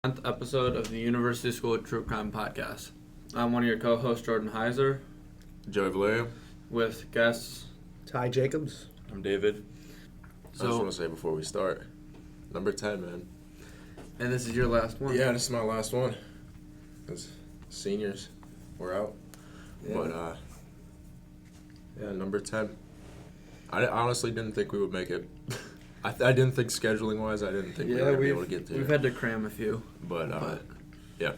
10th episode of the University School of True Crime podcast. I'm one of your co-hosts, Jordan Heiser, Joey Valerio. with guests. Ty Jacobs. I'm David. I just So, want to say before we start, number 10, man. and this is your last one. Yeah, this is my last one. Because seniors, we're out. Yeah. But, number 10. I honestly didn't think we would make it. I didn't think scheduling-wise, I didn't think we were going to be able to get to we've it. had to cram a few, But, yeah.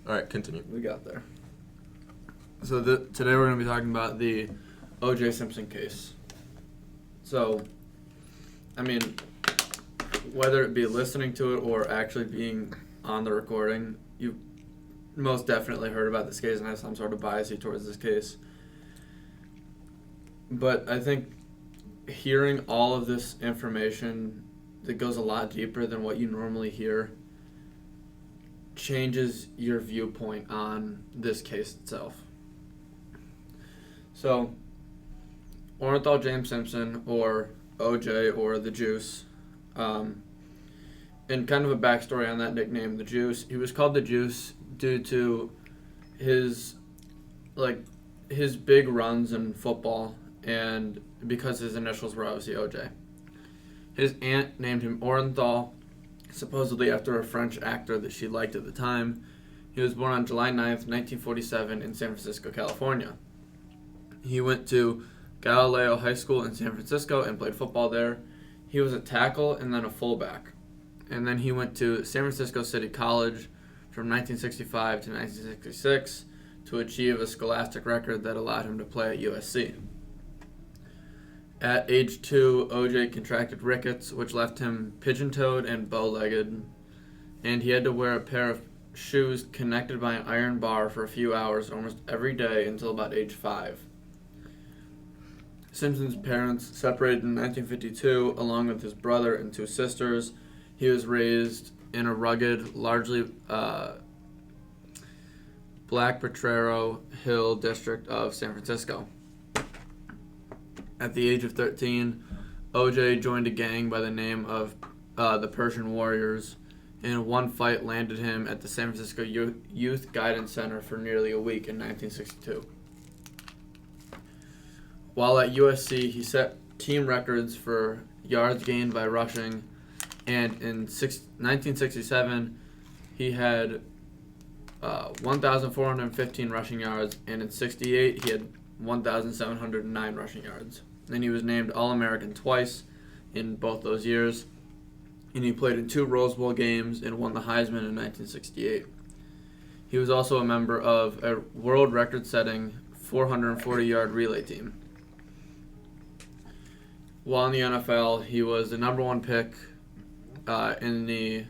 All right, continue. we got there. So today we're going to be talking about the OJ Simpson case. So, I mean, whether it be listening to it or actually being on the recording, you most definitely heard about this case and have some sort of bias towards this case. But I think hearing all of this information that goes a lot deeper than what you normally hear changes your viewpoint on this case itself. So, Orenthal James Simpson, or OJ, or the Juice, and kind of a backstory on that nickname, the Juice. He was called the Juice due to his big runs in football, and because his initials were obviously OJ. His aunt named him Orenthal, supposedly after a French actor that she liked at the time. He was born on July 9th, 1947 in San Francisco, California. He went to Galileo High School in San Francisco and played football there. He was a tackle and then a fullback. And then he went to San Francisco City College from 1965 to 1966 to achieve a scholastic record that allowed him to play at USC. At age 2, OJ contracted rickets, which left him pigeon-toed and bow-legged, and he had to wear a pair of shoes connected by an iron bar for a few hours almost every day until about age 5. Simpson's parents separated in 1952, along with his brother and 2 sisters. He was raised in a rugged, largely black Potrero Hill district of San Francisco. At the age of 13, OJ joined a gang by the name of the Persian Warriors, and one fight landed him at the San Francisco Youth Guidance Center for nearly a week in 1962. While at USC, he set team records for yards gained by rushing, and in 1967, he had 1,415 rushing yards, and in 68, he had 1,709 rushing yards. And he was named All-American twice in both those years, and he played in 2 Rose Bowl games and won the Heisman in 1968. He was also a member of a world record-setting 440-yard relay team. While in the NFL, he was the number 1 pick in the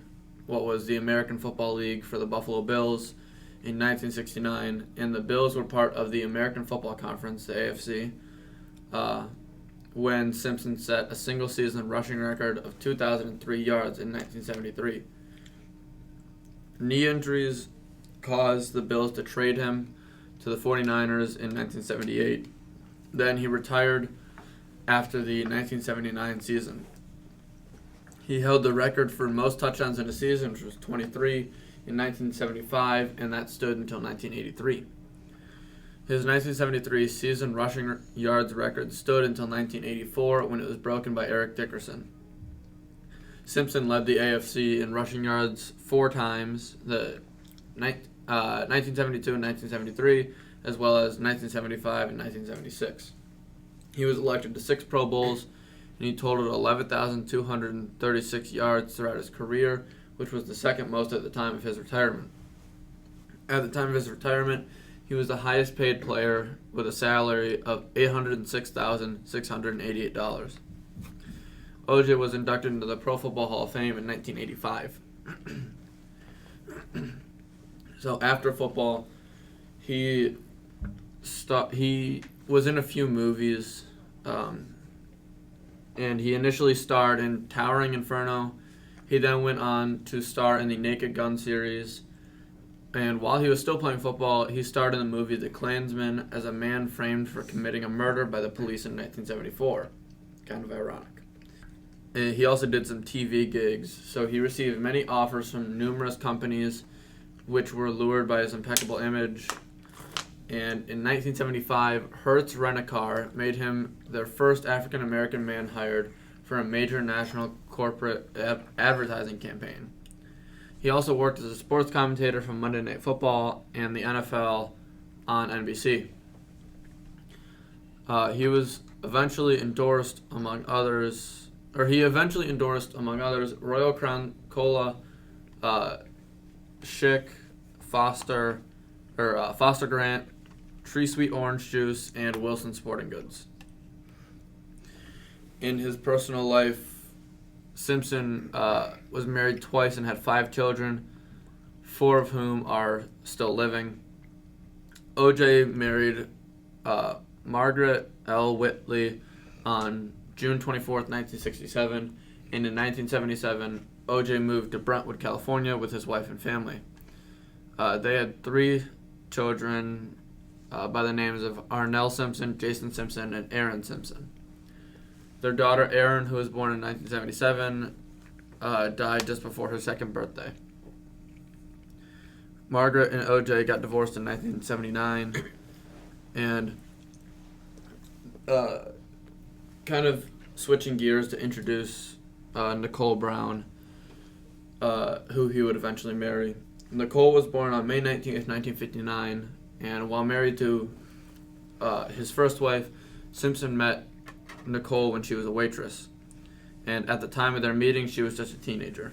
American Football League for the Buffalo Bills in 1969, and the Bills were part of the American Football Conference, the AFC, when Simpson set a single-season rushing record of 2,003 yards in 1973. Knee injuries caused the Bills to trade him to the 49ers in 1978. Then he retired after the 1979 season. He held the record for most touchdowns in a season, which was 23 in 1975, and that stood until 1983. His 1973 season rushing yards record stood until 1984 when it was broken by Eric Dickerson. Simpson led the AFC in rushing yards 4 times, the 1972 and 1973, as well as 1975 and 1976. He was elected to 6 Pro Bowls, and he totaled 11,236 yards throughout his career, which was the second most at the time of his retirement. At the time of his retirement, he was the highest paid player with a salary of $806,688. OJ was inducted into the Pro Football Hall of Fame in 1985. So after football, he was in a few movies, and he initially starred in Towering Inferno. He then went on to star in the Naked Gun series. And while he was still playing football, he starred in the movie The Klansman as a man framed for committing a murder by the police in 1974. Kind of ironic. And he also did some TV gigs. So he received many offers from numerous companies, which were lured by his impeccable image. And in 1975, Hertz Rent-A-Car made him their first African-American man hired for a major national corporate advertising campaign. He also worked as a sports commentator for Monday Night Football and the NFL on NBC. He eventually endorsed, among others, Royal Crown Cola, Schick, Foster Grant, Tree Sweet Orange Juice, and Wilson Sporting Goods. In his personal life, Simpson was married twice and had 5 children, 4 of whom are still living. OJ married Margaret L. Whitley on June 24th, 1967, and in 1977, OJ moved to Brentwood, California with his wife and family. They had 3 children by the names of Arnell Simpson, Jason Simpson, and Aaron Simpson. Their daughter, Erin, who was born in 1977, died just before her 2nd birthday. Margaret and OJ got divorced in 1979, and kind of switching gears to introduce Nicole Brown, who he would eventually marry. Nicole was born on May 19th, 1959, and while married to his first wife, Simpson met Nicole when she was a waitress, and at the time of their meeting, she was just a teenager.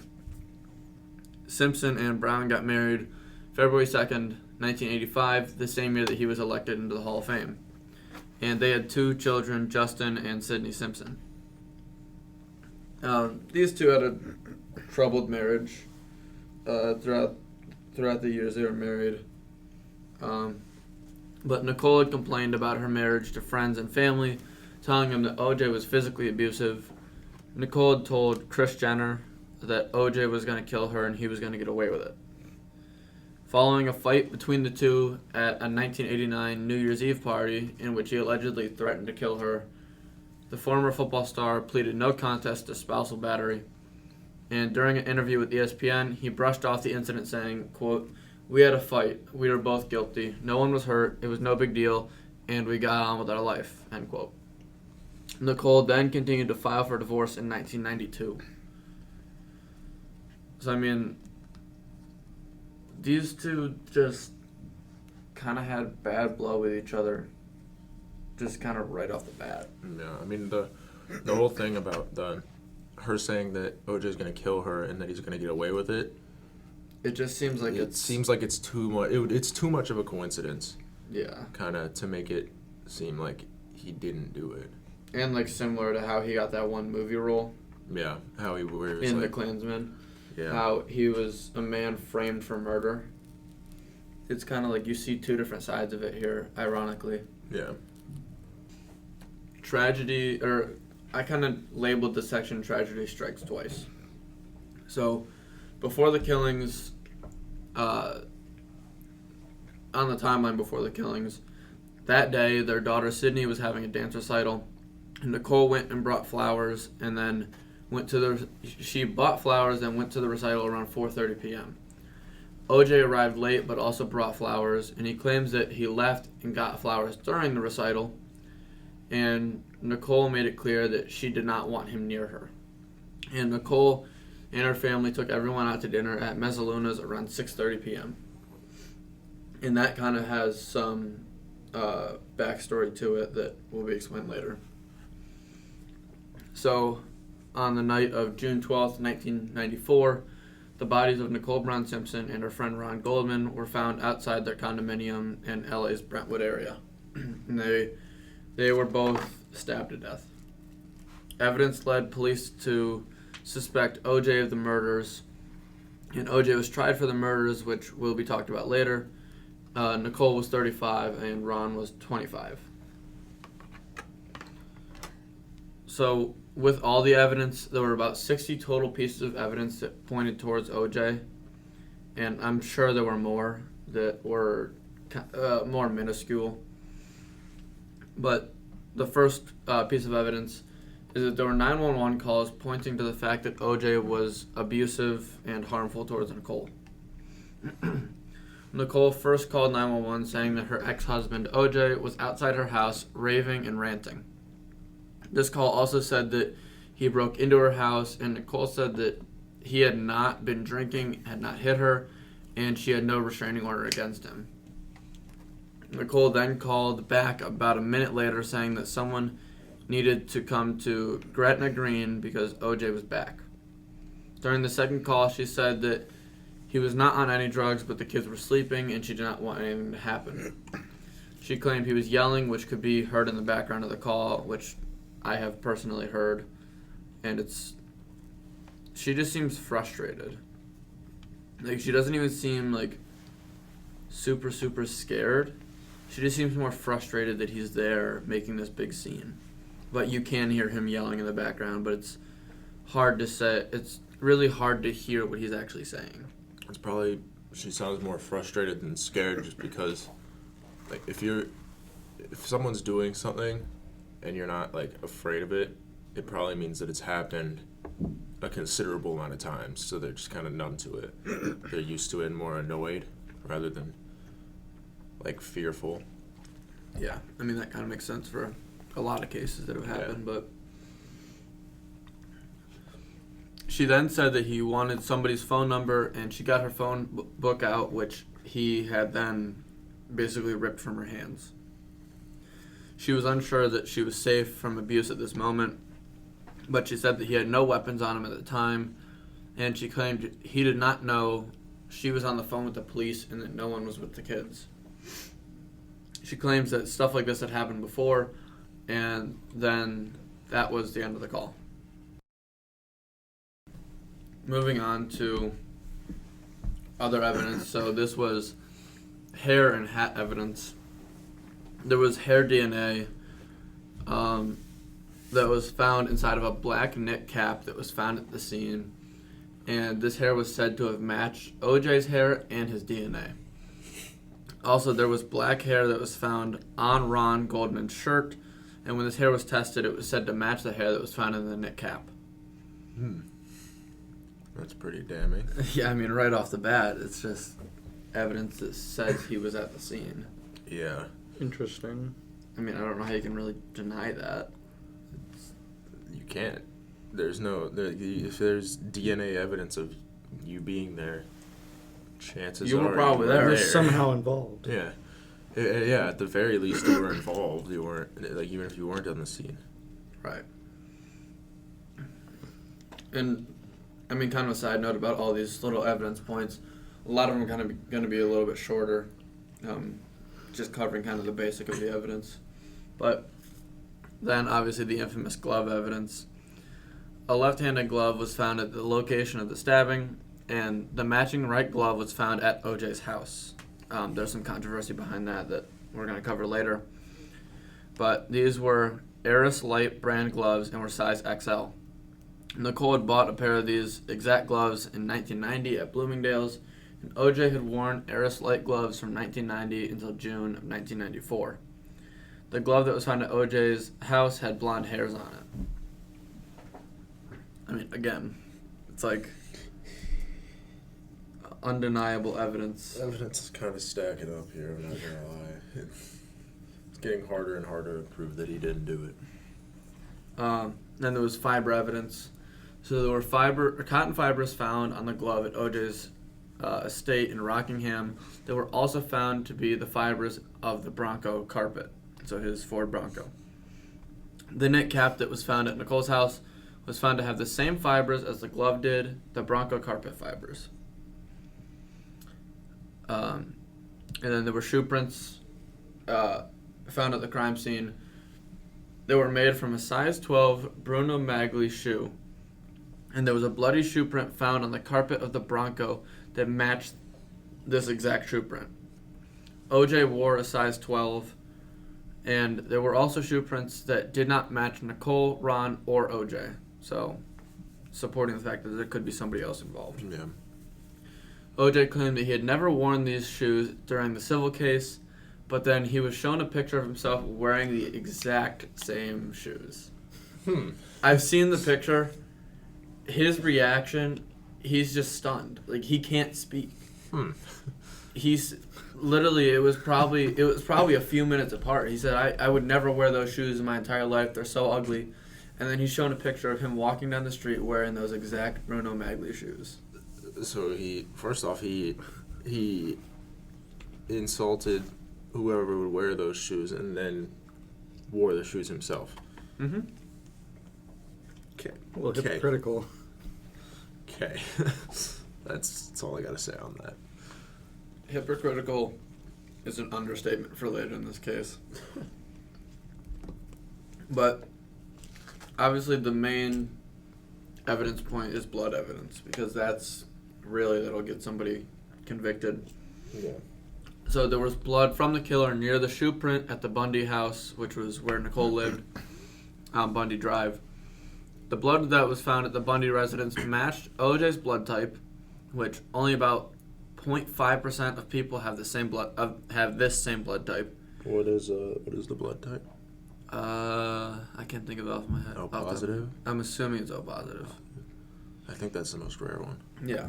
Simpson and Brown got married February 2nd, 1985, the same year that he was elected into the Hall of Fame, and they had 2 children, Justin and Sydney Simpson. These two had a troubled marriage throughout the years they were married. But Nicole had complained about her marriage to friends and family, telling him that OJ was physically abusive. Nicole had told Kris Jenner that OJ was going to kill her and he was going to get away with it. Following a fight between the two at a 1989 New Year's Eve party in which he allegedly threatened to kill her, the former football star pleaded no contest to spousal battery. And during an interview with ESPN, he brushed off the incident saying, quote, "We had a fight. We were both guilty. No one was hurt. It was no big deal. And we got on with our life," end quote. Nicole then continued to file for divorce in 1992. So, I mean, these two just kind of had bad blood with each other, just kind of right off the bat. Yeah, I mean, the whole thing about her saying that OJ's going to kill her and that he's going to get away with it, it just seems like it's too much. It's too much of a coincidence. Yeah. Kind of to make it seem like he didn't do it. And like similar to how he got that one movie role. Yeah, how he wears in The Klansman. Yeah. How he was a man framed for murder. It's kind of like you see 2 different sides of it here, ironically. Yeah. Tragedy, or I kind of labeled this section Tragedy Strikes Twice. So, before the killings, on the timeline before the killings, that day their daughter Sydney was having a dance recital, and Nicole went and brought flowers, and then she bought flowers and went to the recital around 4:30 p.m. OJ arrived late but also brought flowers, and he claims that he left and got flowers during the recital, and Nicole made it clear that she did not want him near her. And Nicole and her family took everyone out to dinner at Mezzaluna's around 6:30 p.m. And that kind of has some backstory to it that will be explained later. So, on the night of June 12th, 1994, the bodies of Nicole Brown Simpson and her friend Ron Goldman were found outside their condominium in LA's Brentwood area. And they were both stabbed to death. Evidence led police to suspect OJ of the murders, and OJ was tried for the murders, which will be talked about later. Nicole was 35 and Ron was 25. So, with all the evidence, there were about 60 total pieces of evidence that pointed towards OJ, and I'm sure there were more that were more minuscule. But the first piece of evidence is that there were 911 calls pointing to the fact that OJ was abusive and harmful towards Nicole. Nicole first called 911 saying that her ex-husband OJ was outside her house raving and ranting. This call also said that he broke into her house, and Nicole said that he had not been drinking, had not hit her, and she had no restraining order against him. Nicole then called back about a minute later saying that someone needed to come to Gretna Green because OJ was back. During the second call, she said that he was not on any drugs, but the kids were sleeping, and she did not want anything to happen. She claimed he was yelling, which could be heard in the background of the call, which I have personally heard, and she just seems frustrated. Like, she doesn't even seem, like, super, super scared. She just seems more frustrated that he's there making this big scene. But you can hear him yelling in the background, but it's hard to say. It's really hard to hear what he's actually saying. It's probably, she sounds more frustrated than scared just because, like, if someone's doing something and you're not, like, afraid of it, it probably means that it's happened a considerable amount of times, so they're just kind of numb to it. They're used to it and more annoyed rather than, like, fearful. Yeah, I mean, that kind of makes sense for a lot of cases that have happened, but she then said that he wanted somebody's phone number, and she got her phone book out, which he had then basically ripped from her hands. She was unsure that she was safe from abuse at this moment, but she said that he had no weapons on him at the time, and she claimed he did not know she was on the phone with the police and that no one was with the kids. She claims that stuff like this had happened before, and then that was the end of the call. Moving on to other evidence. So this was hair and hat evidence. There was hair DNA that was found inside of a black knit cap that was found at the scene, and this hair was said to have matched OJ's hair and his DNA. Also, there was black hair that was found on Ron Goldman's shirt, and when this hair was tested, it was said to match the hair that was found in the knit cap. That's pretty damning. Yeah, I mean, right off the bat, it's just evidence that says he was at the scene. Yeah. Interesting. I mean, I don't know how you can really deny that. You can't. If there's DNA evidence of you being there, chances You were are probably you there. You're somehow involved. Yeah. Yeah, at the very least you were involved. You weren't, like, even if you weren't on the scene. Right. And, I mean, kind of a side note about all these little evidence points, a lot of them are kind of going to be a little bit shorter, just covering kind of the basic of the evidence. But then, obviously, the infamous glove evidence. A left-handed glove was found at the location of the stabbing, and the matching right glove was found at OJ's house. There's some controversy behind that we're going to cover later. But these were Eris Light brand gloves and were size XL. Nicole had bought a pair of these exact gloves in 1990 at Bloomingdale's, and OJ had worn Eris Light gloves from 1990 until June of 1994. The glove that was found at OJ's house had blonde hairs on it. I mean, again, it's like undeniable evidence. Evidence is kind of stacking up here, I'm not going to lie. It's getting harder and harder to prove that he didn't do it. Then there was fiber evidence. So there were cotton fibers found on the glove at OJ's estate in Rockingham that were also found to be the fibers of the Bronco carpet, so his Ford Bronco. The knit cap that was found at Nicole's house was found to have the same fibers as the glove did, the Bronco carpet fibers. And then there were shoe prints found at the crime scene. They were made from a size 12 Bruno Magli shoe. And there was a bloody shoe print found on the carpet of the Bronco that matched this exact shoe print. OJ wore a size 12, and there were also shoe prints that did not match Nicole, Ron, or OJ. So, supporting the fact that there could be somebody else involved. Yeah. OJ claimed that he had never worn these shoes during the civil case, but then he was shown a picture of himself wearing the exact same shoes. I've seen the picture. His reaction, he's just stunned. Like, he can't speak. He's literally, it was probably a few minutes apart. He said, I would never wear those shoes in my entire life. They're so ugly. And then he's shown a picture of him walking down the street wearing those exact Bruno Magli shoes. So first off, he insulted whoever would wear those shoes and then wore the shoes himself. Mm-hmm. Okay. Well, hypocritical. Okay. That's all I gotta say on that. Hypocritical is an understatement for later in this case. But obviously the main evidence point is blood evidence, because that'll get somebody convicted. Yeah. So there was blood from the killer near the shoe print at the Bundy house, which was where Nicole lived, on Bundy Drive. The blood that was found at the Bundy residence matched OJ's blood type, which only about 0.5% of people have this same blood type. What is the blood type? I can't think of it off my head. O positive? I'm assuming it's O positive. I think that's the most rare one. Yeah.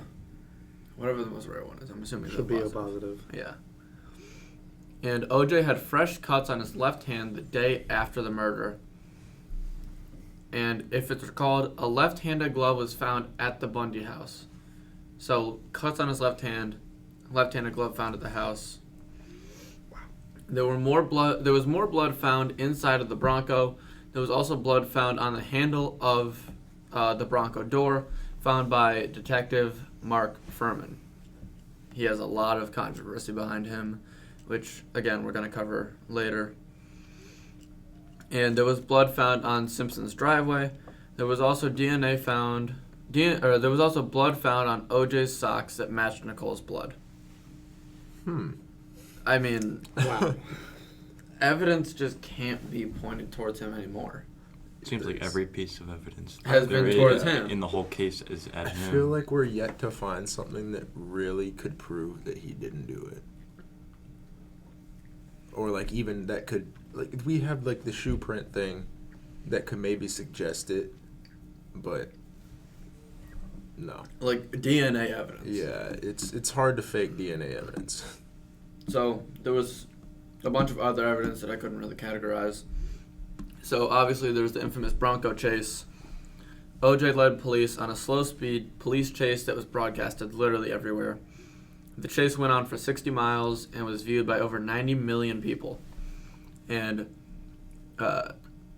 Whatever the most rare one is, I'm assuming it's Should be O positive. Yeah. And OJ had fresh cuts on his left hand the day after the murder. And if it's recalled, a left-handed glove was found at the Bundy house. So cuts on his left-handed glove found at the house. Wow. There was more blood found inside of the Bronco. There was also blood found on the handle of the Bronco door, found by Detective Mark Furman. He has a lot of controversy behind him, which, again, we're going to cover later. And there was blood found on Simpson's driveway. There was also blood found on OJ's socks that matched Nicole's blood. I mean, wow. Evidence just can't be pointed towards him anymore. It seems like every piece of evidence has been towards him in the whole case is at him. I feel like we're yet to find something that really could prove that he didn't do it. Or like even that could, like, we have like the shoe print thing that could maybe suggest it, but no. Like DNA evidence. Yeah, it's hard to fake DNA evidence. So there was a bunch of other evidence that I couldn't really categorize. So obviously there was the infamous Bronco chase. OJ led police on a slow-speed police chase that was broadcasted literally everywhere. The chase went on for 60 miles and was viewed by over 90 million people. And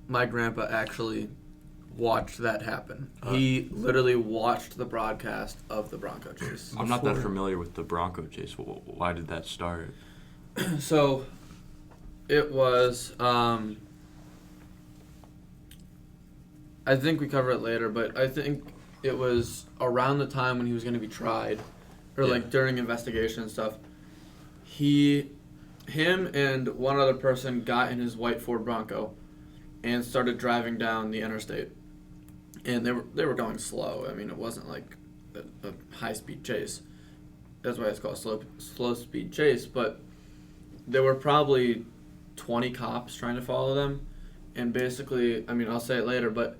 my grandpa actually watched that happen. He literally watched the broadcast of the Bronco chase. I'm not that familiar with the Bronco chase. Why did that start? So it was... I think we cover it later, but I think it was around the time when he was going to be tried, or like during investigation and stuff. Him and one other person got in his white Ford Bronco and started driving down the interstate. And they were going slow. I mean, it wasn't like a high-speed chase. That's why it's called slow-speed chase. But there were probably 20 cops trying to follow them. And basically, I mean, I'll say it later, but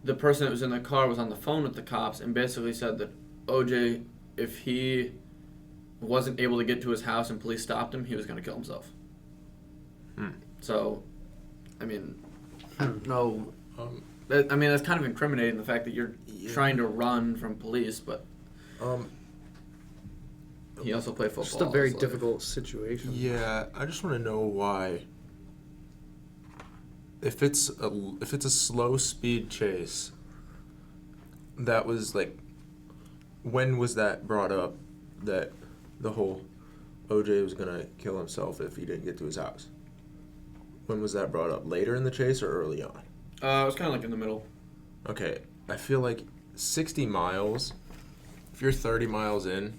the person that was in the car was on the phone with the cops and basically said that OJ, if he wasn't able to get to his house and police stopped him, he was going to kill himself. So, I mean, I don't know. I mean, that's kind of incriminating, the fact that you're trying to run from police, but he also played football. Just a very difficult situation. Yeah, I just want to know why. If it's a slow speed chase, that was like, when was that brought up that the whole OJ was gonna kill himself if he didn't get to his house? When was that brought up? Later in the chase or early on? It was kind of like in the middle. Okay, I feel like 60 miles. If you're 30 miles in,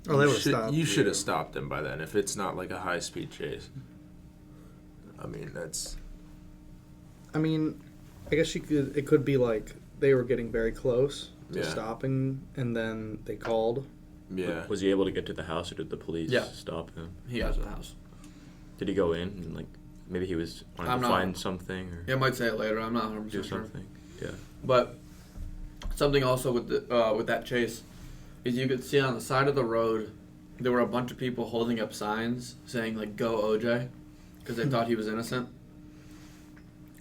you should have stopped him by then. If it's not like a high speed chase. I mean, I guess it could be like they were getting very close to stopping, and then they called. Yeah. Was he able to get to the house, or did the police stop him? He got to the house. Did he go in and maybe he was wanting I'm to not- find something or Yeah, I might say it later. I'm not 100% do sure. something. Yeah. But something also with that chase is you could see on the side of the road there were a bunch of people holding up signs saying like "Go OJ" because they thought he was innocent.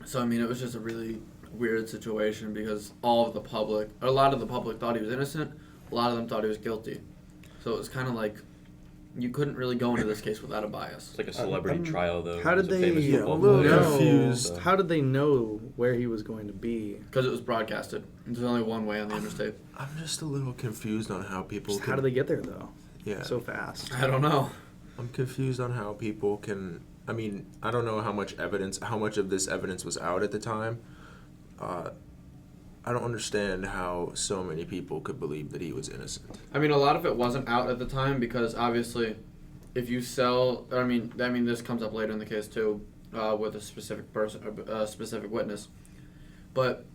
So I mean, it was just a really weird situation because a lot of the public thought he was innocent. A lot of them thought he was guilty. So it was kind of like you couldn't really go into this case without a bias. It's like a celebrity trial, though. How did It's a they famous Yeah, football I'm a little player. confused. So- How did they know where he was going to be? Because it was broadcasted. There's only one way on the interstate. I'm just a little confused on how people. Just how do they get there though? Yeah. So fast. I don't know. I'm confused on how people can. I mean, I don't know how much of this evidence was out at the time. I don't understand how so many people could believe that he was innocent. I mean, a lot of it wasn't out at the time because obviously, if you sell, I mean, this comes up later in the case too, with a specific person, a specific witness. But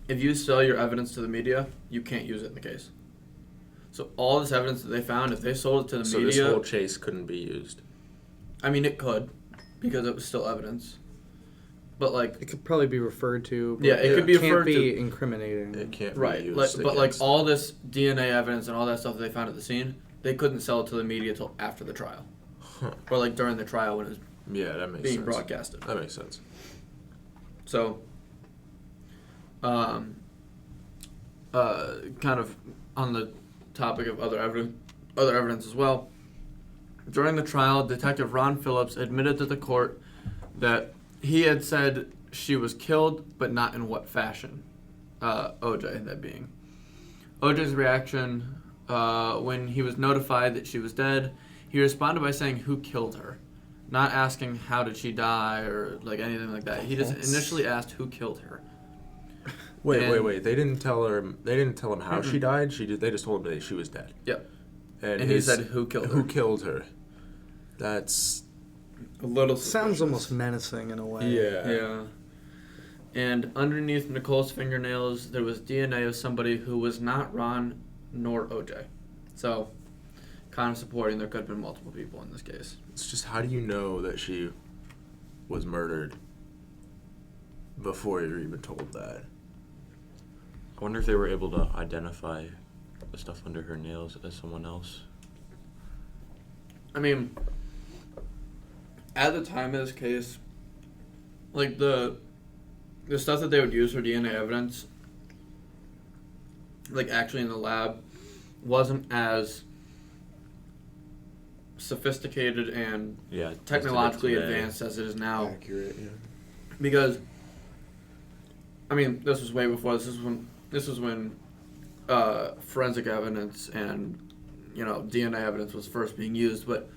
if you sell your evidence to the media, you can't use it in the case. So all this evidence that they found, if they sold it to the So media, this whole chase couldn't be used. I mean, it could, because it was still evidence. But like, It could probably be referred to. But yeah, it could be can't referred be to. incriminating. It can't Right, be used. but like against- all this DNA evidence and all that stuff that they found at the scene, they couldn't sell it to the media till after the trial, Huh. or like during the trial when it was Yeah, that makes being sense. broadcasted. That makes sense. So, kind of on the topic of other evidence as well. During the trial, Detective Ron Phillips admitted to the court that he had said she was killed, but not in what fashion. OJ, that being. OJ's reaction when he was notified that she was dead, he responded by saying, "Who killed her?" Not asking how did she die or like anything like that. He just initially asked who killed her. Wait. They didn't tell him how she died. They just told him that she was dead. Yep. And he said, "Who killed her?" Who killed her? That's A little Sounds suspicious. almost menacing in a way. Yeah. And underneath Nicole's fingernails, there was DNA of somebody who was not Ron nor OJ. So, kind of supporting there could have been multiple people in this case. It's just, how do you know that she was murdered before you're even told that? I wonder if they were able to identify the stuff under her nails as someone else. I mean, at the time of this case, like the stuff that they would use for DNA evidence, like actually in the lab, wasn't as sophisticated and technologically advanced as it is now. Accurate, yeah. Because, I mean, this was way before. This was when forensic evidence and DNA evidence was first being used. But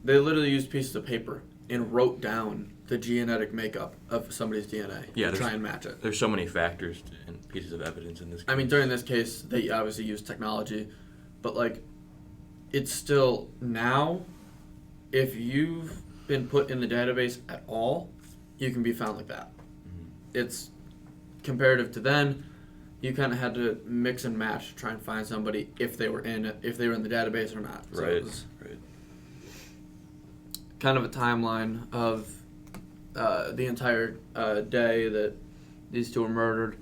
they literally used pieces of paper and wrote down the genetic makeup of somebody's DNA to try and match it. There's so many factors and pieces of evidence in this case. I mean, during this case, they obviously used technology, but like, it's still now, if you've been put in the database at all, you can be found like that. Mm-hmm. It's comparative to then. You kind of had to mix and match to try and find somebody if they were in the database or not. So it was Right. kind of a timeline of the entire day that these two were murdered.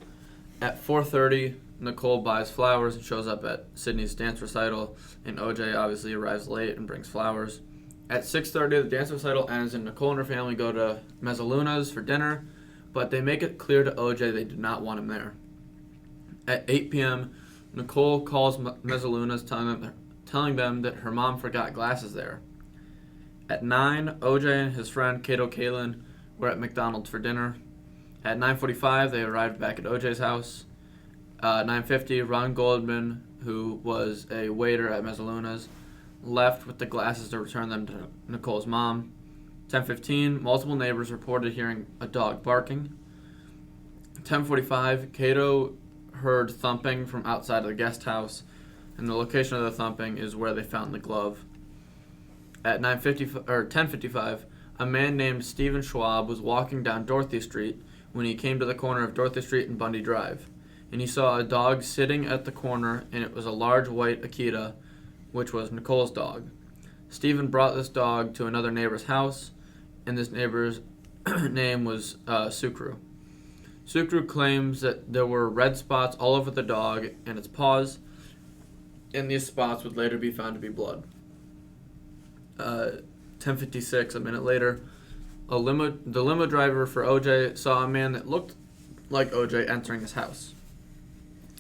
At 4:30, Nicole buys flowers and shows up at Sydney's dance recital, and OJ obviously arrives late and brings flowers. At 6:30, the dance recital ends, and Nicole and her family go to Mezzaluna's for dinner, but they make it clear to OJ they did not want him there. At 8 p.m., Nicole calls Mezzaluna's telling them that her mom forgot glasses there. At 9, OJ and his friend Kato Kalin were at McDonald's for dinner. At 9:45, they arrived back at OJ's house. 9:50, Ron Goldman, who was a waiter at Mezzaluna's, left with the glasses to return them to Nicole's mom. 10:15, multiple neighbors reported hearing a dog barking. 10:45, Kato heard thumping from outside of the guest house, and the location of the thumping is where they found the glove. At 10:55, a man named Stephen Schwab was walking down Dorothy Street when he came to the corner of Dorothy Street and Bundy Drive, and he saw a dog sitting at the corner, and it was a large white Akita, which was Nicole's dog. Stephen brought this dog to another neighbor's house, and this neighbor's name was Sukru. Sukru claims that there were red spots all over the dog and its paws, and these spots would later be found to be blood. 10:56, a minute later, the limo driver for OJ saw a man that looked like OJ entering his house.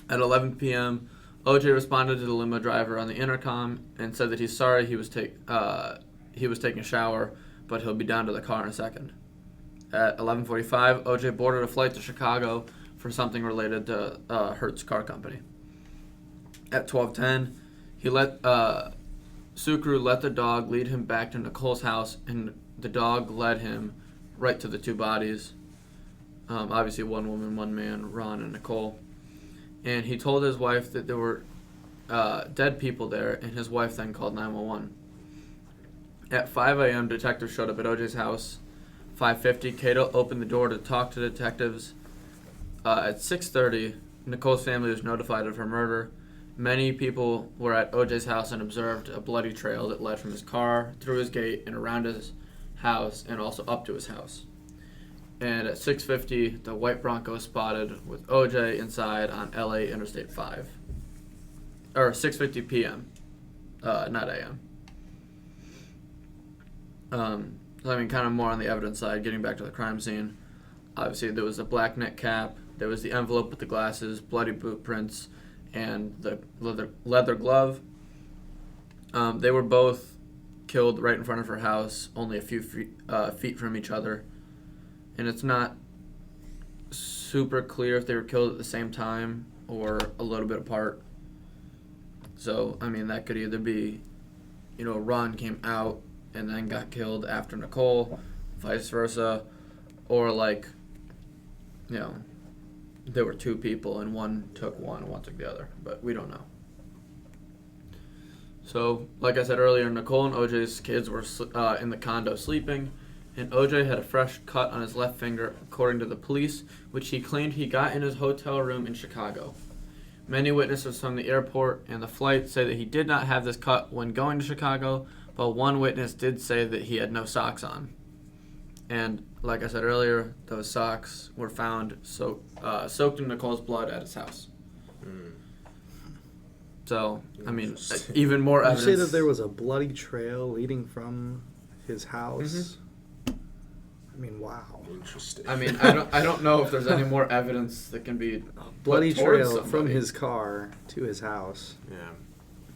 At 11 p.m., OJ responded to the limo driver on the intercom and said that he's sorry he was taking a shower, but he'll be down to the car in a second. At 11:45, OJ boarded a flight to Chicago for something related to Hertz Car Company. At 12:10, Sukru let the dog lead him back to Nicole's house, and the dog led him right to the two bodies. Obviously, one woman, one man, Ron and Nicole. And he told his wife that there were dead people there, and his wife then called 911. At 5 a.m., detectives showed up at OJ's house. 5:50, Cato opened the door to talk to detectives. At 6:30, Nicole's family was notified of her murder. Many people were at OJ's house and observed a bloody trail that led from his car, through his gate, and around his house, and also up to his house. And at 6:50, the white Bronco was spotted with OJ inside on LA Interstate 5. Or 6:50 p.m., not a.m. Kind of more on the evidence side, getting back to the crime scene. Obviously, there was a black net cap, there was the envelope with the glasses, bloody boot prints, and the leather glove. They were both killed right in front of her house, only a few feet from each other. And it's not super clear if they were killed at the same time or a little bit apart. So, that could either be, Ron came out and then got killed after Nicole, vice versa, or there were two people and one took one and one took the other, but we don't know. So, like I said earlier, Nicole and OJ's kids were in the condo sleeping, and OJ had a fresh cut on his left finger, according to the police, which he claimed he got in his hotel room in Chicago. Many witnesses from the airport and the flight say that he did not have this cut when going to Chicago, but one witness did say that he had no socks on. And like I said earlier, those socks were found soaked in Nicole's blood at his house. So, even more evidence. You say that there was a bloody trail leading from his house? Mm-hmm. Wow. Interesting. I don't know if there's any more evidence that can be bloody put towards trail somebody. from his car to his house. Yeah.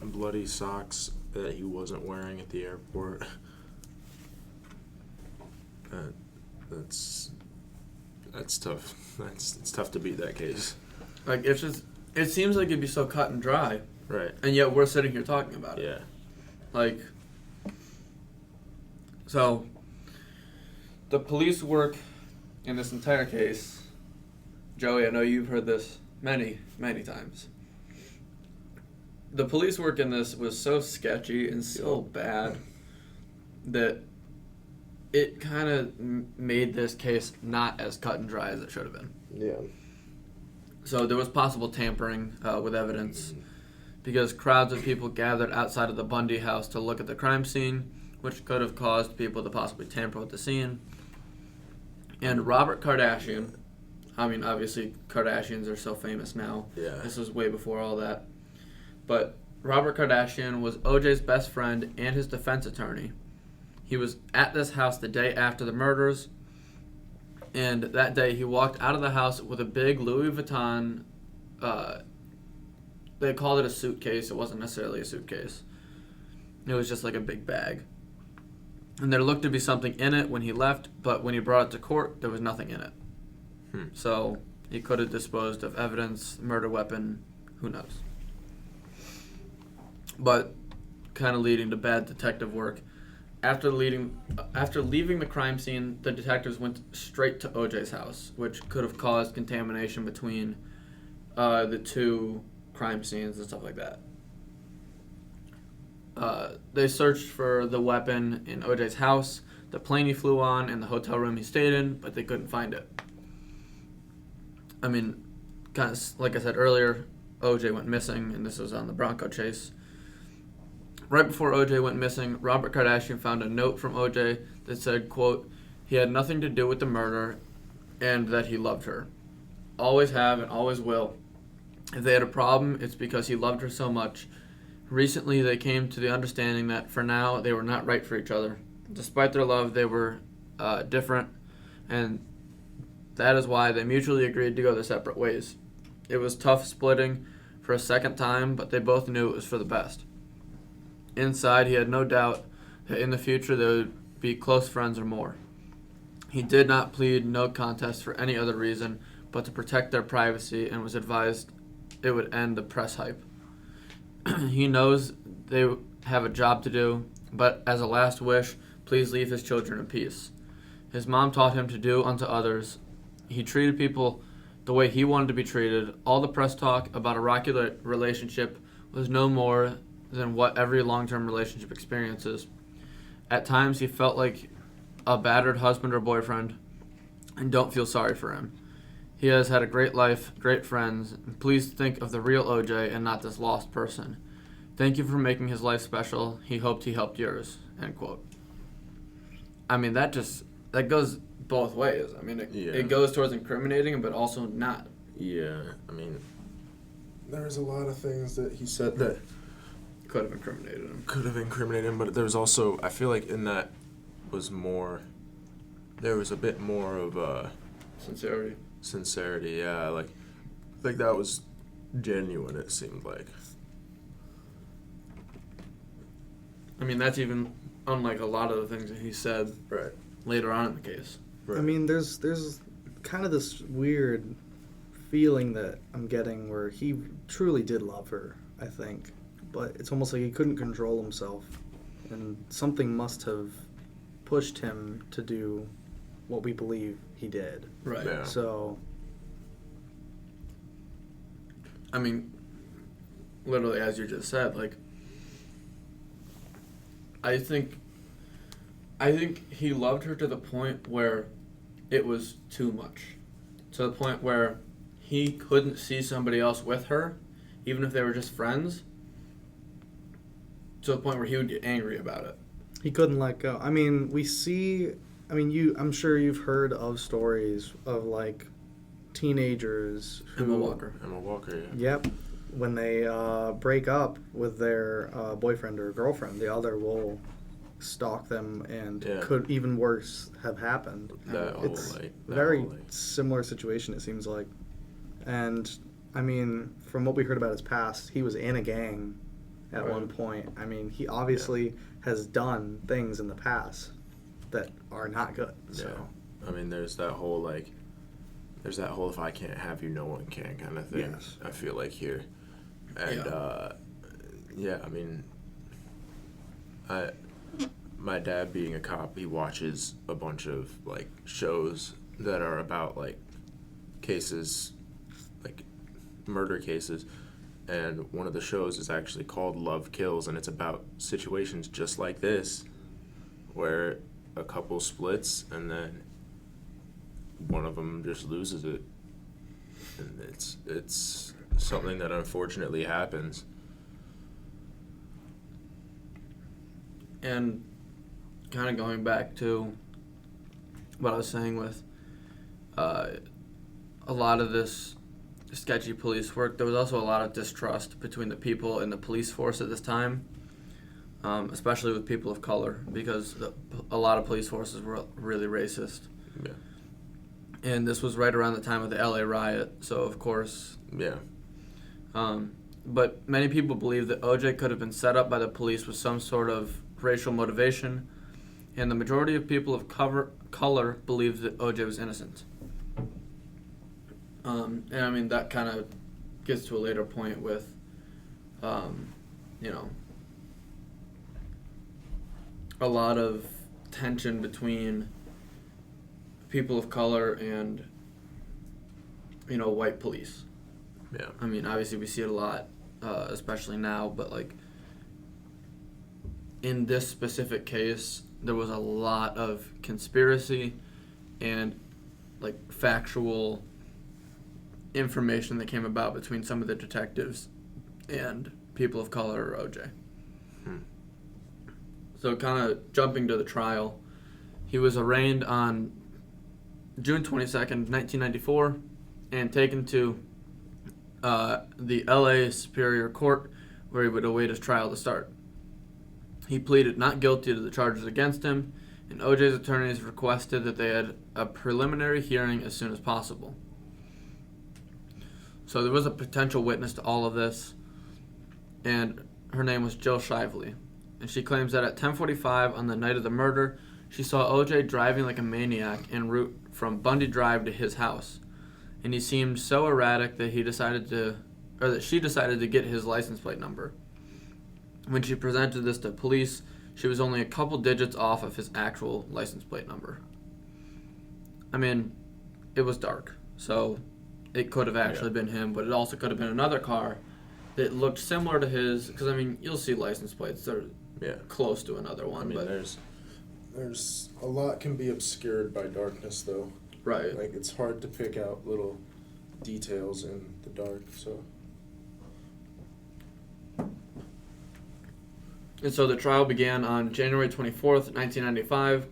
Bloody socks that he wasn't wearing at the airport. That's tough. It's tough to beat that case. It seems like it'd be so cut and dry. Right. And yet we're sitting here talking about it. Yeah. So the police work in this entire case, Joey, I know you've heard this many, many times. The police work in this was so sketchy and so bad that it kind of made this case not as cut and dry as it should have been. Yeah. So there was possible tampering with evidence because crowds of people gathered outside of the Bundy house to look at the crime scene, which could have caused people to possibly tamper with the scene. And Robert Kardashian, obviously Kardashians are so famous now. Yeah. This was way before all that. But Robert Kardashian was OJ's best friend and his defense attorney. He was at this house the day after the murders, and that day he walked out of the house with a big Louis Vuitton, they called it a suitcase, it wasn't necessarily a suitcase. It was just like a big bag. And there looked to be something in it when he left, but when he brought it to court, there was nothing in it. So he could have disposed of evidence, murder weapon, who knows. But kind of leading to bad detective work. After leaving the crime scene, the detectives went straight to OJ's house, which could have caused contamination between the two crime scenes and stuff like that. They searched for the weapon in OJ's house, the plane he flew on, and the hotel room he stayed in, but they couldn't find it. Kind of like I said earlier, OJ went missing, and this was on the Bronco chase. Right before OJ went missing, Robert Kardashian found a note from OJ that said, quote, He had nothing to do with the murder, and that he loved her. Always have and always will. If they had a problem, it's because he loved her so much. Recently, they came to the understanding that for now, they were not right for each other. Despite their love, they were different, and that is why they mutually agreed to go their separate ways. It was tough splitting for a second time, but they both knew it was for the best. Inside, he had no doubt that in the future they would be close friends or more. He did not plead no contest for any other reason but to protect their privacy, and was advised it would end the press hype. He knows they have a job to do, but as a last wish, please leave his children in peace. His mom taught him to do unto others. He treated people the way he wanted to be treated. All the press talk about a rocky relationship was no more than what every long-term relationship experiences. At times, he felt like a battered husband or boyfriend, and don't feel sorry for him. He has had a great life, great friends. Please think of the real OJ and not this lost person. Thank you for making his life special. He hoped he helped yours. End quote. I mean, that goes both ways. I mean, it goes towards incriminating him, but also not. Yeah, I mean, there's a lot of things that he said that could have incriminated him. But there was also, I feel like in that was more, there was a bit more of a sincerity, yeah, like that was genuine, it seemed like. I mean, that's even unlike a lot of the things that he said Right. later on in the case. Right. I mean, there's kind of this weird feeling that I'm getting where he truly did love her, I think. But it's almost like he couldn't control himself. And something must have pushed him to do what we believe he did. Right. Yeah. So, I mean, literally, as you just said, like, I think he loved her to the point where it was too much. To the point where he couldn't see somebody else with her, even if they were just friends. To the point where he would get angry about it. he couldn't let go. I mean, I'm sure you've heard of stories of, like, teenagers who... Emma Walker, yeah. Yep. When they break up with their boyfriend or girlfriend, the other will stalk them, and could, even worse, have happened. It's very similar situation, it seems like. And, I mean, from what we heard about his past, he was in a gang at one point. I mean, he obviously has done things in the past that are not good. So. Yeah. I mean, there's that whole if I can't have you, no one can kind of thing. Yes. I feel like here. And, I mean, my dad being a cop, he watches a bunch of, like, shows that are about, like, cases, like, murder cases. And one of the shows is actually called Love Kills, and it's about situations just like this, where a couple splits and then one of them just loses it. And it's something that unfortunately happens. And kind of going back to what I was saying with a lot of this sketchy police work, there was also a lot of distrust between the people in the police force at this time, especially with people of color, because a lot of police forces were really racist. Yeah. And this was right around the time of the LA riot, so of course... Yeah. But many people believe that OJ could have been set up by the police with some sort of racial motivation, and the majority of people of color believe that OJ was innocent. And I mean, that kind of gets to a later point with, a lot of tension between people of color and, white police. Yeah. I mean, obviously we see it a lot, especially now, but, like, in this specific case, there was a lot of conspiracy and, like, factual information that came about between some of the detectives and people of color or OJ. So kind of jumping to the trial, He was arraigned on June 22nd, 1994, and taken to the LA Superior Court, where he would await his trial to start. He pleaded not guilty to the charges against him, and OJ's attorneys requested that they had a preliminary hearing as soon as possible. So there was a potential witness to all of this, and her name was Jill Shively. And she claims that at 10:45 on the night of the murder, she saw OJ driving like a maniac en route from Bundy Drive to his house. And he seemed so erratic that she decided to get his license plate number. When she presented this to police, she was only a couple digits off of his actual license plate number. I mean, it was dark, so it could have actually been him, but it also could have been another car that looked similar to his, because, I mean, you'll see license plates that are close to another one. I mean, but there's a lot can be obscured by darkness, though. Right. Like, it's hard to pick out little details in the dark, so. And so the trial began on January 24th, 1995,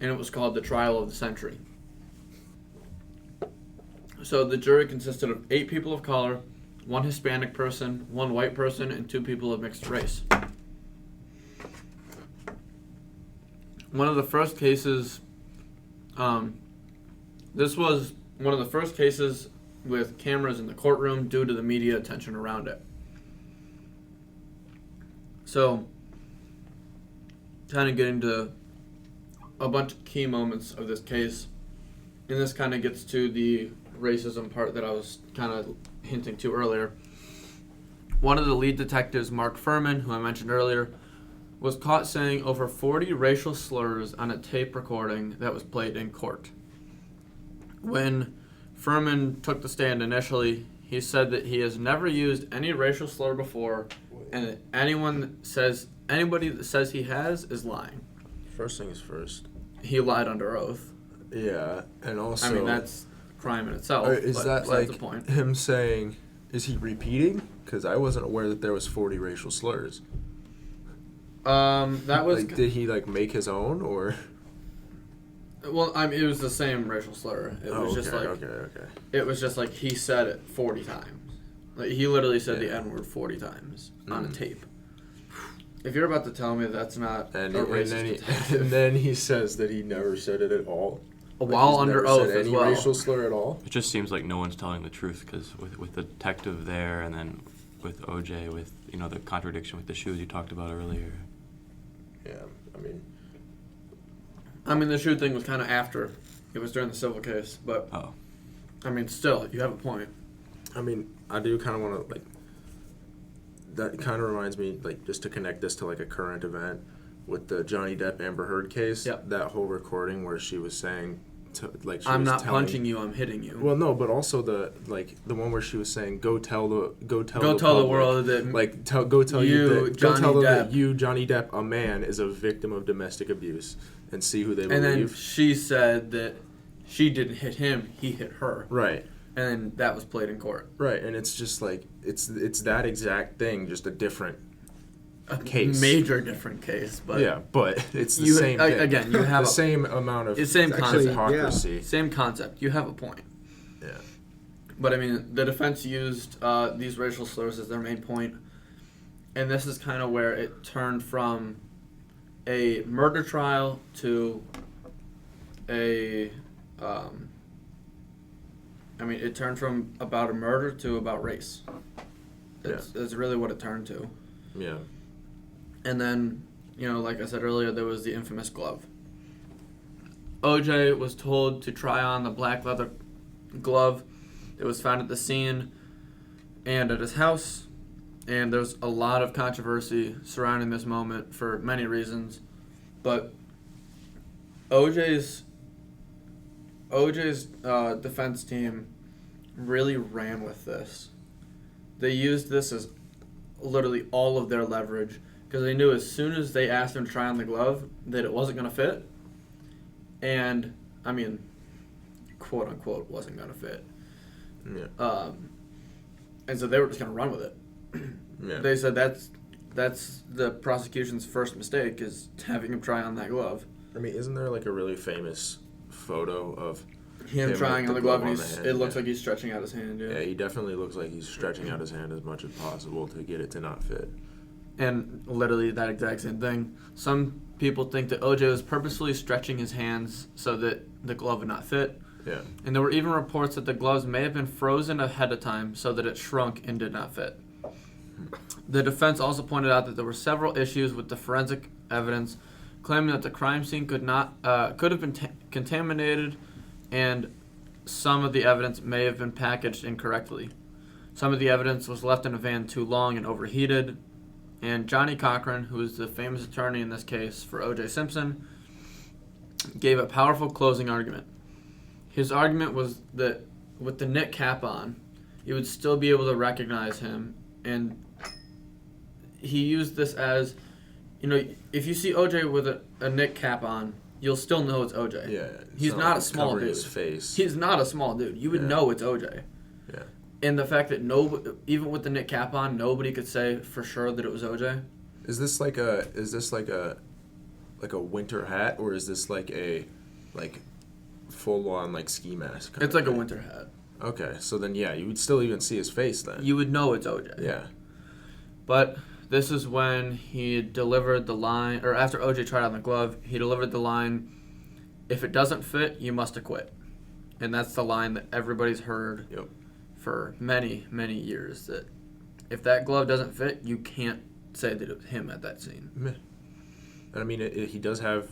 and it was called the Trial of the Century. So the jury consisted of 8 people of color, 1 Hispanic person, 1 white person, and 2 people of mixed race. One of the first cases, this was one of the first cases with cameras in the courtroom due to the media attention around it. So, kind of getting to a bunch of key moments of this case, and this kind of gets to the racism part that I was kind of hinting to earlier. One of the lead detectives, Mark Furman, who I mentioned earlier, was caught saying over 40 racial slurs on a tape recording that was played in court. When Furman took the stand initially, he said that he has never used any racial slur before, and that anybody that says he has is lying. First things first. He lied under oath. Yeah, and also... I mean, that's crime in itself. Is that like the point. him saying, is he repeating? Because I wasn't aware that there was 40 racial slurs. That was... Like, did he, like, make his own, or... Well, I mean, it was the same racial slur. It was just like... Okay. It was just like he said it 40 times. Like, he literally said the N-word 40 times on a tape. If you're about to tell me that's not and then he says that he never said it at all. While under oath as well. Any racial slur at all? It just seems like no one's telling the truth, because with the detective there, and then with OJ, with the contradiction with the shoes you talked about earlier. Yeah, I mean the shoe thing was kind of after. It was during the civil case, but I mean, still, you have a point. I mean, I do kind of want to like. That kind of reminds me, like, just to connect this to like a current event with the Johnny Depp Amber Heard case. Yep. That whole recording where she was saying. I'm not punching you. I'm hitting you. Well, no, but also the one where she was saying, "Go tell the world that go tell them that you, Johnny Depp, a man, is a victim of domestic abuse, and see who they believe." And then she said that she didn't hit him; he hit her. Right. And then that was played in court. Right, and it's just like it's that exact thing, just a different case. Major different case, but but it's the same thing. Again, you have the same amount of same concept. Hypocrisy. Yeah. Same concept. You have a point. Yeah. But I mean, the defense used these racial slurs as their main point, and this is kind of where it turned from a murder trial to a. It turned from about a murder to about race. That's really what it turned to. Yeah. And then, like I said earlier, there was the infamous glove. OJ was told to try on the black leather glove that was found at the scene and at his house. And there's a lot of controversy surrounding this moment for many reasons. But OJ's defense team really ran with this. They used this as literally all of their leverage, because they knew as soon as they asked him to try on the glove that it wasn't going to fit. And, I mean, quote unquote, wasn't going to fit. Yeah. And so they were just going to run with it. Yeah. They said that's the prosecution's first mistake, is having him try on that glove. I mean, isn't there like a really famous photo of him trying on the glove, and it looks yeah. like he's stretching out his hand. Yeah, he definitely looks like he's stretching out his hand as much as possible to get it to not fit. And literally that exact same thing. Some people think that OJ was purposefully stretching his hands so that the glove would not fit. Yeah. And there were even reports that the gloves may have been frozen ahead of time so that it shrunk and did not fit. The defense also pointed out that there were several issues with the forensic evidence, claiming that the crime scene could have been contaminated, and some of the evidence may have been packaged incorrectly. Some of the evidence was left in a van too long and overheated. And Johnny Cochran, who is the famous attorney in this case for OJ Simpson, gave a powerful closing argument. His argument was that with the knit cap on, you would still be able to recognize him. And he used this as, if you see OJ with a knit cap on, you'll still know it's OJ. Yeah. He's not a small dude. His face. He's not a small dude. You would know it's OJ. Yeah. And the fact that even with the knit cap on, nobody could say for sure that it was OJ. Is this like a winter hat, or is this like a full on ski mask? It's like a winter hat. Okay, so then you would still even see his face then. You would know it's OJ. Yeah. But this is when he delivered the line, or after OJ tried on the glove, he delivered the line, "If it doesn't fit, you must acquit." And that's the line that everybody's heard for many, many years, that if that glove doesn't fit, you can't say that it was him at that scene. And I mean, he does have.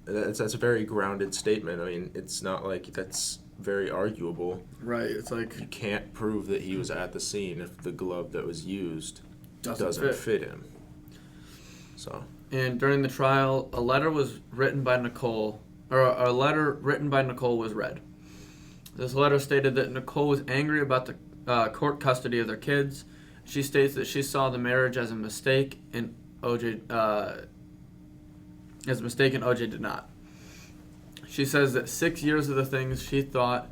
That's a very grounded statement. I mean, it's not like that's very arguable. Right. It's like you can't prove that he was at the scene if the glove that was used doesn't fit him. So. And during the trial, a letter written by Nicole was read. This letter stated that Nicole was angry about the court custody of their kids. She states that she saw the marriage as a mistake, and OJ did not. She says that 6 years of the things she thought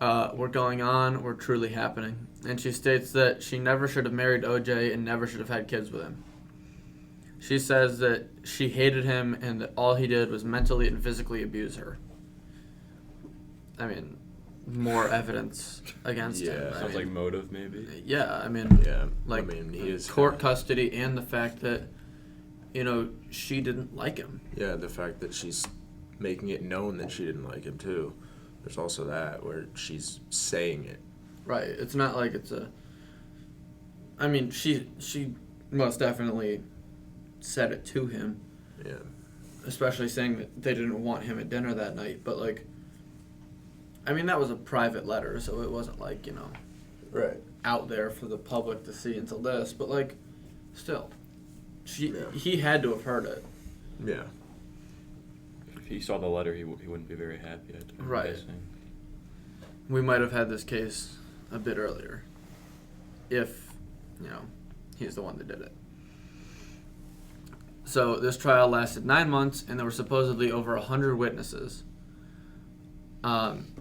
were going on were truly happening. And she states that she never should have married OJ and never should have had kids with him. She says that she hated him and that all he did was mentally and physically abuse her. I mean, more evidence against him. Sounds like motive, maybe. Yeah, I mean, he is court custody and the fact that, she didn't like him. Yeah, the fact that she's making it known that she didn't like him, too. There's also that, where she's saying it. Right. It's not like it's I mean, she most definitely said it to him. Yeah. Especially saying that they didn't want him at dinner that night. But, I mean, that was a private letter, so it wasn't right, out there for the public to see until this. But, still. He had to have heard it. Yeah. If he saw the letter, he wouldn't be very happy. Right. We might have had this case a bit earlier if, he's the one that did it. So this trial lasted 9 months, and there were supposedly over 100 witnesses. On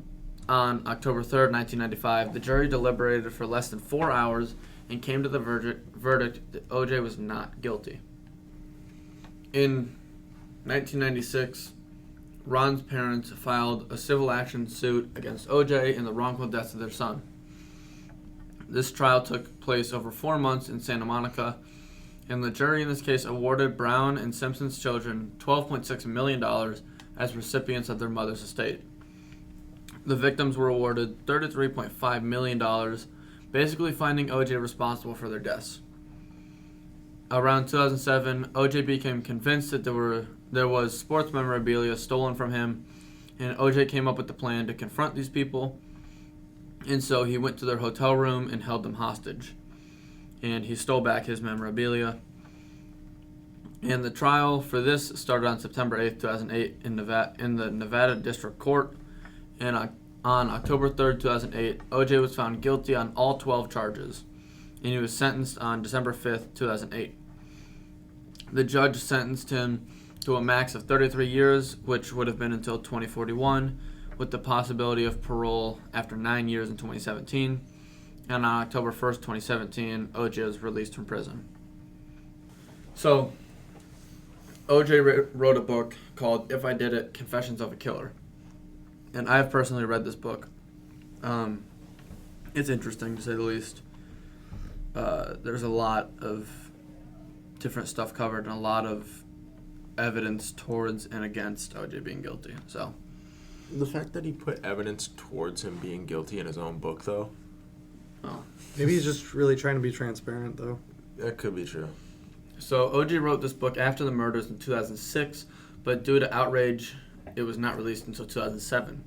October 3rd, 1995, the jury deliberated for less than 4 hours and came to the verdict that OJ was not guilty. In 1996, Ron's parents filed a civil action suit against OJ in the wrongful deaths of their son. This trial took place over 4 months in Santa Monica, and the jury in this case awarded Brown and Simpson's children $12.6 million as recipients of their mother's estate. The victims were awarded $33.5 million, basically finding OJ responsible for their deaths. Around 2007, OJ became convinced that there was sports memorabilia stolen from him, and OJ came up with the plan to confront these people, and so he went to their hotel room and held them hostage, and he stole back his memorabilia. And the trial for this started on September 8th, 2008 in the Nevada District Court, and on October 3rd, 2008, OJ was found guilty on all 12 charges, and he was sentenced on December 5th, 2008. The judge sentenced him to a max of 33 years, which would have been until 2041, with the possibility of parole after 9 years in 2017. And on October 1st, 2017, OJ was released from prison. So, OJ wrote a book called If I Did It, Confessions of a Killer. And I've personally read this book. It's interesting, to say the least. There's a lot of different stuff covered and a lot of evidence towards and against OJ being guilty. So the fact that he put evidence towards him being guilty in his own book, though. Oh. Maybe he's just really trying to be transparent, though. That could be true. So OJ wrote this book after the murders in 2006, but due to outrage, it was not released until 2007.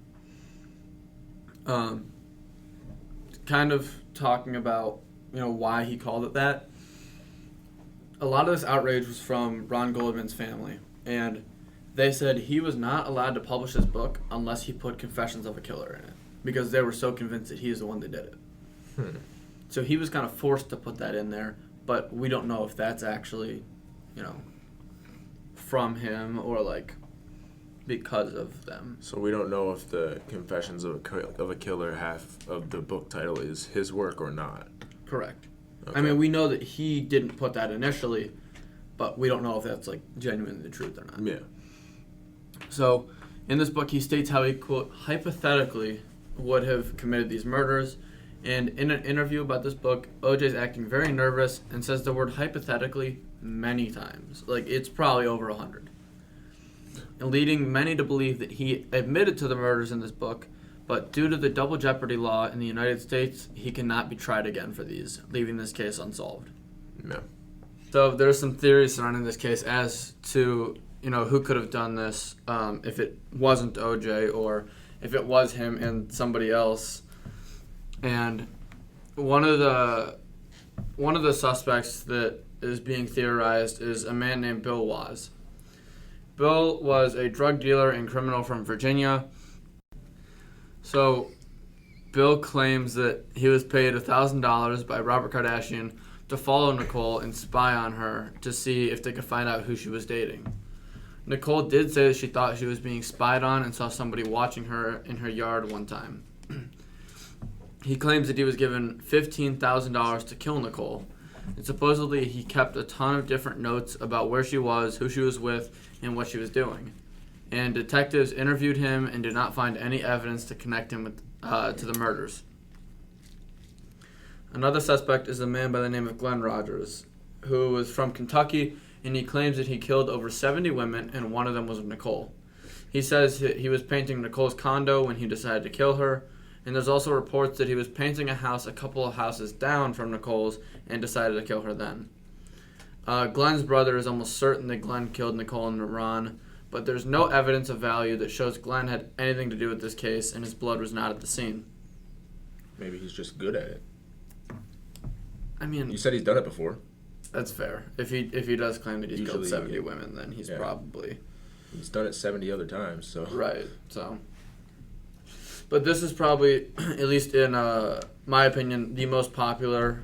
Kind of talking about, why he called it that. A lot of this outrage was from Ron Goldman's family, and they said he was not allowed to publish his book unless he put Confessions of a Killer in it, because they were so convinced that he is the one that did it. So he was kind of forced to put that in there, but we don't know if that's actually, from him or, because of them. So we don't know if the Confessions of a Killer half of the book title is his work or not. Correct. Okay. I mean, we know that he didn't put that initially, but we don't know if that's, genuinely the truth or not. Yeah. So, in this book, he states how he, quote, hypothetically would have committed these murders. And in an interview about this book, OJ's acting very nervous and says the word hypothetically many times. It's probably over 100. And leading many to believe that he admitted to the murders in this book, but due to the double jeopardy law in the United States, he cannot be tried again for these, leaving this case unsolved. No. So there's some theories surrounding this case as to, who could have done this if it wasn't OJ or if it was him and somebody else. And one of the suspects that is being theorized is a man named Bill Waz. Bill was a drug dealer and criminal from Virginia. So Bill claims that he was paid $1,000 by Robert Kardashian to follow Nicole and spy on her to see if they could find out who she was dating. Nicole did say that she thought she was being spied on and saw somebody watching her in her yard one time. He claims that he was given $15,000 to kill Nicole, and supposedly he kept a ton of different notes about where she was, who she was with, and what she was doing. And detectives interviewed him and did not find any evidence to connect him with to the murders. Another suspect is a man by the name of Glenn Rogers, who was from Kentucky, and he claims that he killed over 70 women, and one of them was Nicole. He says that he was painting Nicole's condo when he decided to kill her, and there's also reports that he was painting a house a couple of houses down from Nicole's and decided to kill her then. Glenn's brother is almost certain that Glenn killed Nicole and Ron, but there's no evidence of value that shows Glenn had anything to do with this case, and his blood was not at the scene. Maybe he's just good at it. I mean, you said he's done it before. That's fair. If he does claim that he's killed 70 women, then he's probably... He's done it 70 other times, so... Right, so... But this is probably, at least in my opinion, the most popular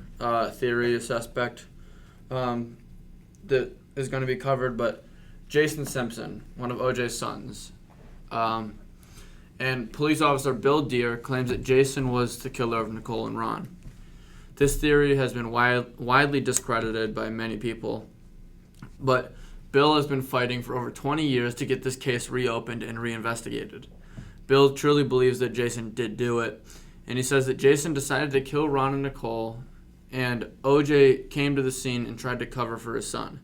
theory suspect that is going to be covered. But Jason Simpson, one of OJ's sons, and police officer Bill Deere claims that Jason was the killer of Nicole and Ron. This theory has been widely discredited by many people, but Bill has been fighting for over 20 years to get this case reopened and reinvestigated. Bill truly believes that Jason did do it, and he says that Jason decided to kill Ron and Nicole, and OJ came to the scene and tried to cover for his son.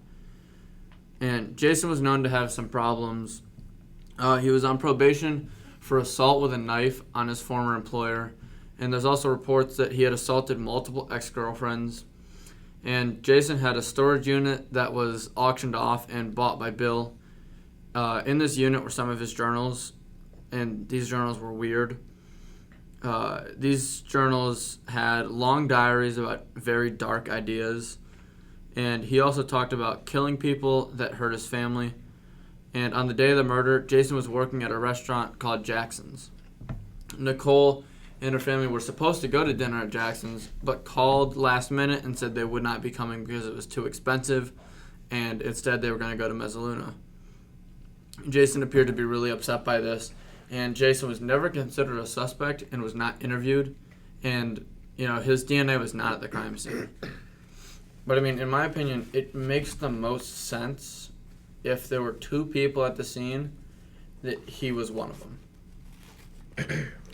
And Jason was known to have some problems. He was on probation for assault with a knife on his former employer, and there's also reports that he had assaulted multiple ex-girlfriends. And Jason had a storage unit that was auctioned off and bought by Bill. In this unit were some of his journals, and these journals were weird. These journals had long diaries about very dark ideas, and he also talked about killing people that hurt his family. And on the day of the murder, Jason was working at a restaurant called Jackson's. Nicole and her family were supposed to go to dinner at Jackson's, but called last minute and said they would not be coming because it was too expensive, and instead they were going to go to Mezzaluna. Jason appeared to be really upset by this, and Jason was never considered a suspect and was not interviewed, and his DNA was not at the crime scene. But I mean, in my opinion, it makes the most sense if there were 2 people at the scene, that he was one of them.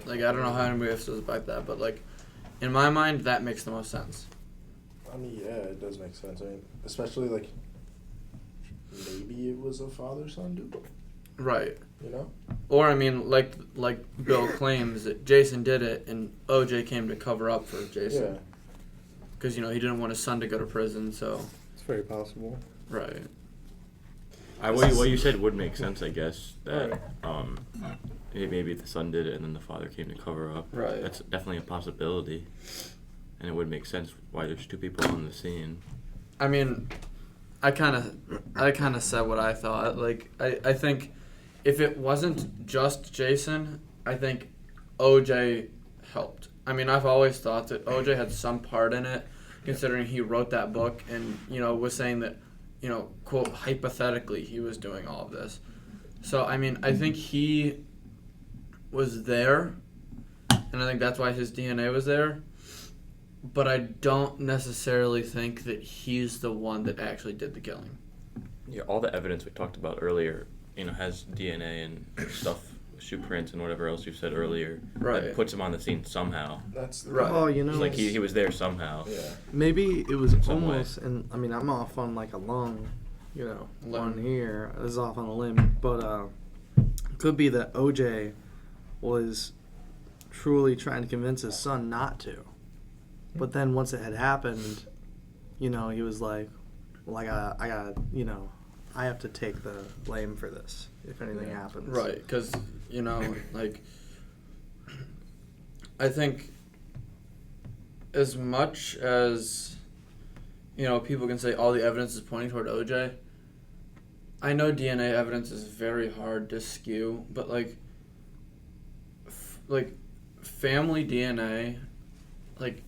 Like, I don't know how anybody else feels about that, but, like, in my mind, that makes the most sense. I mean, yeah, it does make sense. I mean, especially, like, maybe it was a father-son duel. Right. You know? Or, I mean, like Bill claims that Jason did it and OJ came to cover up for Jason. Yeah. Because, he didn't want his son to go to prison, so. It's very possible. Right. What you said would make sense, I guess. That maybe the son did it and then the father came to cover up. Right. That's definitely a possibility. And it would make sense why there's 2 people on the scene. I mean, I kind of said what I thought. Like, I think if it wasn't just Jason, I think OJ helped. I mean, I've always thought that OJ had some part in it, considering he wrote that book and, was saying that, quote, hypothetically, he was doing all of this. So, I mean, I think he was there, and I think that's why his DNA was there. But I don't necessarily think that he's the one that actually did the killing. Yeah, all the evidence we talked about earlier, has DNA and stuff, shoe prints and whatever else you said earlier. Right. That puts him on the scene somehow. That's the Right. Oh, It's like he was there somehow. Yeah. Maybe it was some almost, and I mean, I'm off on like a long, Limb. one here. This is off on a limb, but it could be that OJ was truly trying to convince his son not to. But then once it had happened, he was like, well, I gotta, I have to take the blame for this if anything happens. Right, because, like, I think as much as, people can say all the evidence is pointing toward OJ, I know DNA evidence is very hard to skew, but, like family DNA, like,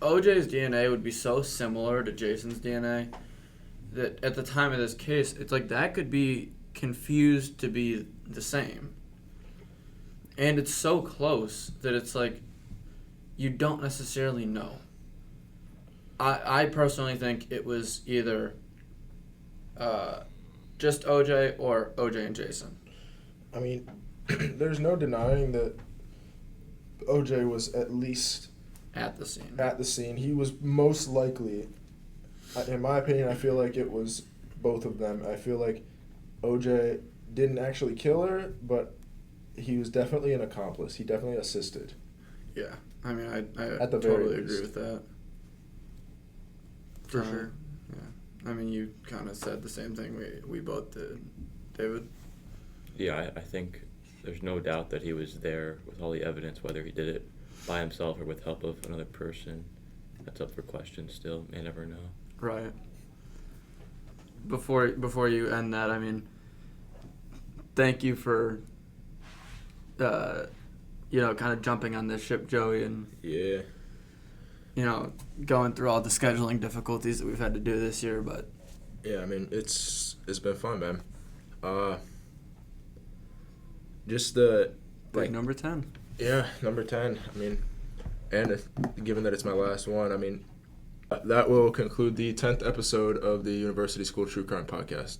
OJ's DNA would be so similar to Jason's DNA that at the time of this case, it's like that could be confused to be the same. And it's so close that it's like you don't necessarily know. I personally think it was either just OJ or OJ and Jason. I mean, there's no denying that OJ was at least At the scene. at the scene. He was most likely, in my opinion, I feel like it was both of them. I feel like OJ didn't actually kill her, but he was definitely an accomplice. He definitely assisted. Yeah. I mean, I At the very totally least. agree with that. For sure. Yeah. I mean, you kind of said the same thing we both did, David. Yeah, I think there's no doubt that he was there with all the evidence, whether he did it by himself or with help of another person. That's up for question still. May never know. Right. Before you end that, I mean, thank you for, kind of jumping on this ship, Joey, and Yeah. going through all the scheduling difficulties that we've had to do this year. But Yeah, I mean, it's been fun, man. Just the big number 10. Yeah, number 10. I mean, and given that it's my last one, I mean, that will conclude the 10th episode of the University School True Crime Podcast.